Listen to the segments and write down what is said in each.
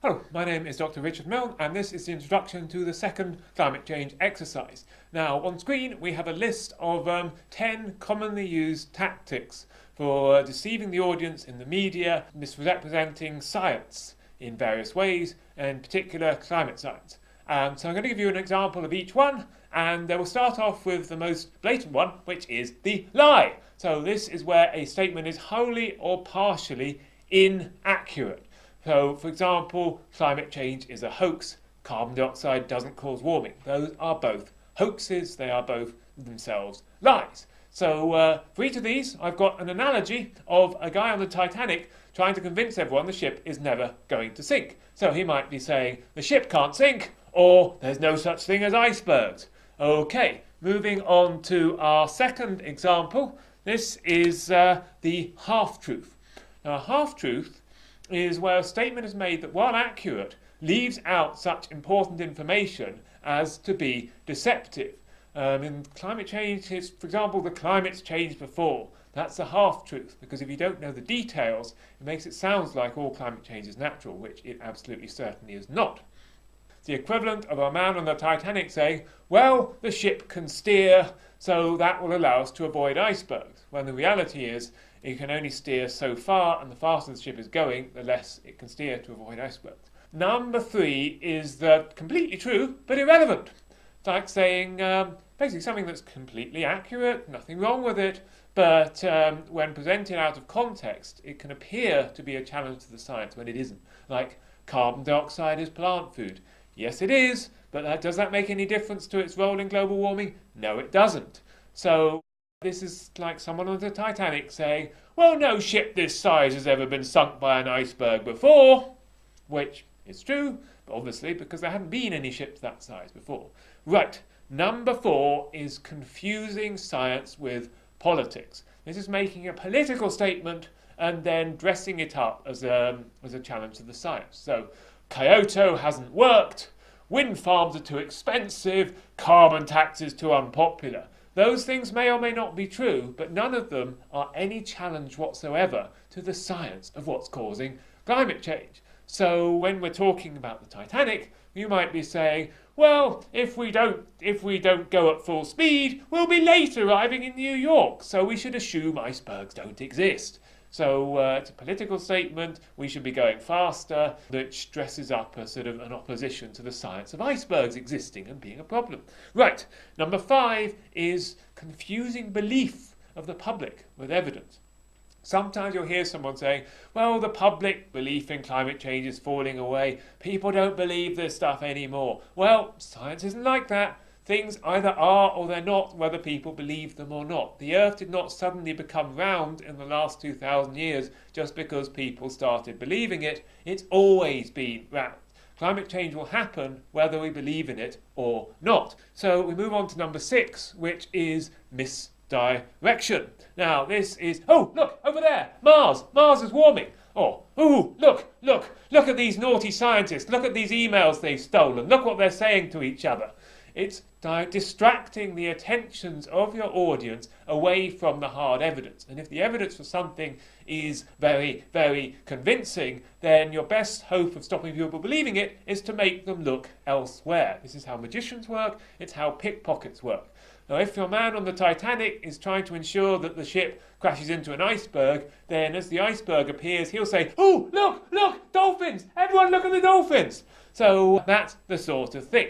Hello, my name is Dr. Richard Milne, and this is the introduction to the second climate change exercise. Now, on screen we have a list of 10 commonly used tactics for deceiving the audience in the media, misrepresenting science in various ways, and in particular climate science. So I'm going to give you an example of each one, and we'll start off with the most blatant one, which is the lie. So this is where a statement is wholly or partially inaccurate. So, for example, climate change is a hoax, carbon dioxide doesn't cause warming. Those are both hoaxes, they are both themselves lies. So for each of these, I've got an analogy of a guy on the Titanic trying to convince everyone the ship is never going to sink. So he might be saying, the ship can't sink, or there's no such thing as icebergs. Okay, moving on to our second example. This is the half-truth. Now, a half-truth is where a statement is made that, while accurate, leaves out such important information as to be deceptive. In climate change, for example, the climate's changed before. That's a half-truth, because if you don't know the details, it makes it sound like all climate change is natural, which it absolutely certainly is not. It's the equivalent of a man on the Titanic saying, well, the ship can steer, so that will allow us to avoid icebergs, when the reality is it can only steer so far, and the faster the ship is going, the less it can steer to avoid icebergs. Number 3 is completely true, but irrelevant. It's like saying basically something that's completely accurate, nothing wrong with it, but when presented out of context, it can appear to be a challenge to the science when it isn't. Like, carbon dioxide is plant food. Yes, it is, but does that make any difference to its role in global warming? No, it doesn't. So this is like someone on the Titanic saying, well, no ship this size has ever been sunk by an iceberg before, which is true, but obviously because there hadn't been any ships that size before. Right, number 4 is confusing science with politics. This is making a political statement and then dressing it up as a challenge to the science. So, Kyoto hasn't worked, wind farms are too expensive, carbon tax is too unpopular. Those things may or may not be true, but none of them are any challenge whatsoever to the science of what's causing climate change. So when we're talking about the Titanic, you might be saying, well, if we don't go at full speed, we'll be late arriving in New York, so we should assume icebergs don't exist. So it's a political statement, we should be going faster, which dresses up a sort of an opposition to the science of icebergs existing and being a problem. Right, number 5 is confusing belief of the public with evidence. Sometimes you'll hear someone saying, well, the public belief in climate change is falling away. People don't believe this stuff anymore. Well, science isn't like that. Things either are or they're not, whether people believe them or not. The Earth did not suddenly become round in the last 2,000 years just because people started believing it. It's always been round. Climate change will happen whether we believe in it or not. So we move on to number 6, which is misdirection. Now this is, oh, look, over there, Mars is warming. Or, ooh, look at these naughty scientists. Look at these emails they've stolen. Look what they're saying to each other. It's distracting the attentions of your audience away from the hard evidence. And if the evidence for something is very, very convincing, then your best hope of stopping people believing it is to make them look elsewhere. This is how magicians work. It's how pickpockets work. Now, if your man on the Titanic is trying to ensure that the ship crashes into an iceberg, then as the iceberg appears, he'll say, oh, look, dolphins! Everyone look at the dolphins! So that's the sort of thing.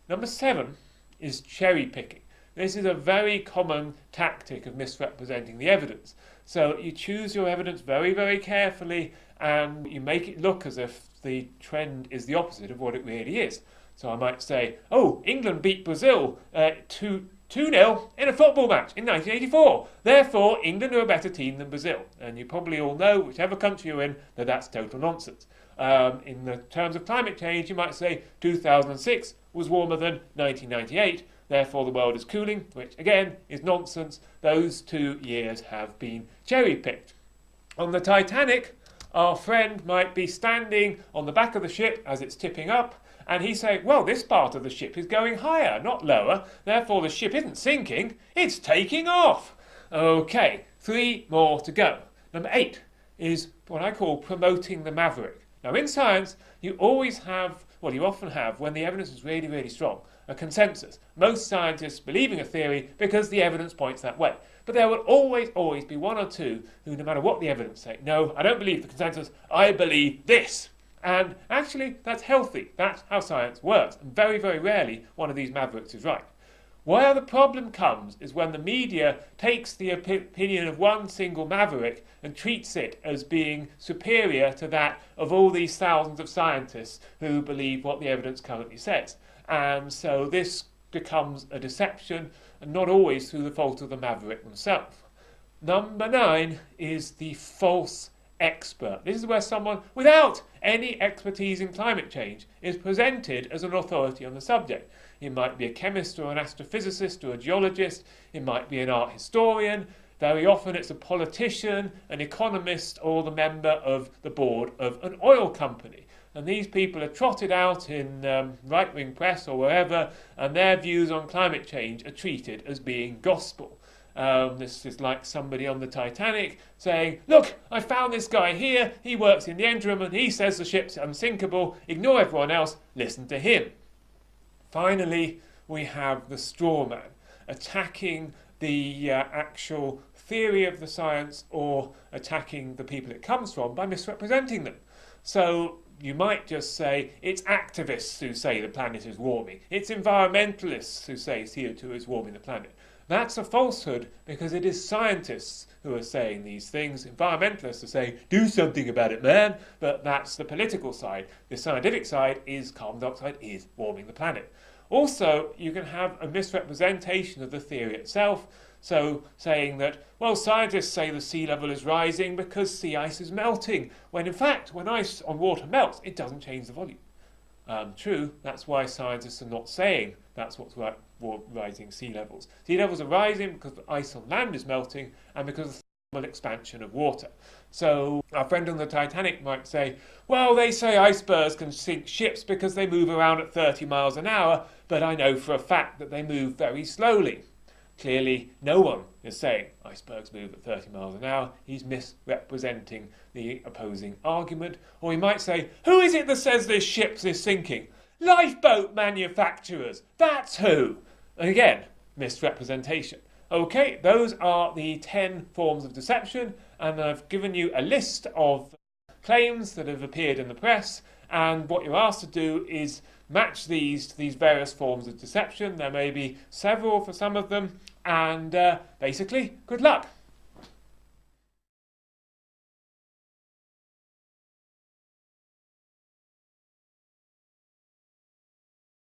Number 7 is cherry-picking. This is a very common tactic of misrepresenting the evidence. So you choose your evidence very, very carefully and you make it look as if the trend is the opposite of what it really is. So I might say, oh, England beat Brazil 2-0 in a football match in 1984. Therefore, England are a better team than Brazil. And you probably all know, whichever country you're in, that that's total nonsense. In the terms of climate change, you might say 2006 was warmer than 1998, therefore the world is cooling, which again is nonsense. Those 2 years have been cherry-picked. On the Titanic, our friend might be standing on the back of the ship as it's tipping up, and he's saying, well, this part of the ship is going higher, not lower, therefore the ship isn't sinking, it's taking off. Okay, 3 more to go. Number 8 is what I call promoting the Maverick. Now in science, you always have, well, you often have, when the evidence is really, really strong, a consensus. Most scientists believing a theory because the evidence points that way. But there will always, always be one or two who, no matter what the evidence say, no, I don't believe the consensus, I believe this. And actually, that's healthy. That's how science works. And very, very rarely one of these mavericks is right. Where the problem comes is when the media takes the opinion of one single maverick and treats it as being superior to that of all these thousands of scientists who believe what the evidence currently says. And so this becomes a deception, and not always through the fault of the maverick themselves. Number 9 is the false expert. This is where someone without any expertise in climate change is presented as an authority on the subject. It might be a chemist or an astrophysicist or a geologist. It might be an art historian. Very often it's a politician, an economist, or the member of the board of an oil company. And these people are trotted out in right-wing press or wherever, and their views on climate change are treated as being gospel. This is like somebody on the Titanic saying, look, I found this guy here, he works in the engine room and he says the ship's unsinkable, ignore everyone else, listen to him. Finally, we have the straw man, attacking the actual theory of the science or attacking the people it comes from by misrepresenting them. So you might just say it's activists who say the planet is warming, it's environmentalists who say CO2 is warming the planet. That's a falsehood because it is scientists who are saying these things. Environmentalists are saying, do something about it, man. But that's the political side. The scientific side is carbon dioxide is warming the planet. Also, you can have a misrepresentation of the theory itself. So saying that, well, scientists say the sea level is rising because sea ice is melting. When in fact, when ice on water melts, it doesn't change the volume. True, that's why scientists are not saying that's what's rising sea levels. Sea levels are rising because the ice on land is melting and because of the thermal expansion of water. So our friend on the Titanic might say, well, they say icebergs can sink ships because they move around at 30 miles an hour, but I know for a fact that they move very slowly. Clearly, no one is saying icebergs move at 30 miles an hour. He's misrepresenting the opposing argument. Or he might say, who is it that says this ship is sinking? Lifeboat manufacturers, that's who. And again, misrepresentation. Okay, those are the 10 forms of deception, and I've given you a list of claims that have appeared in the press, and what you're asked to do is match these to these various forms of deception. There may be several for some of them, and basically, good luck.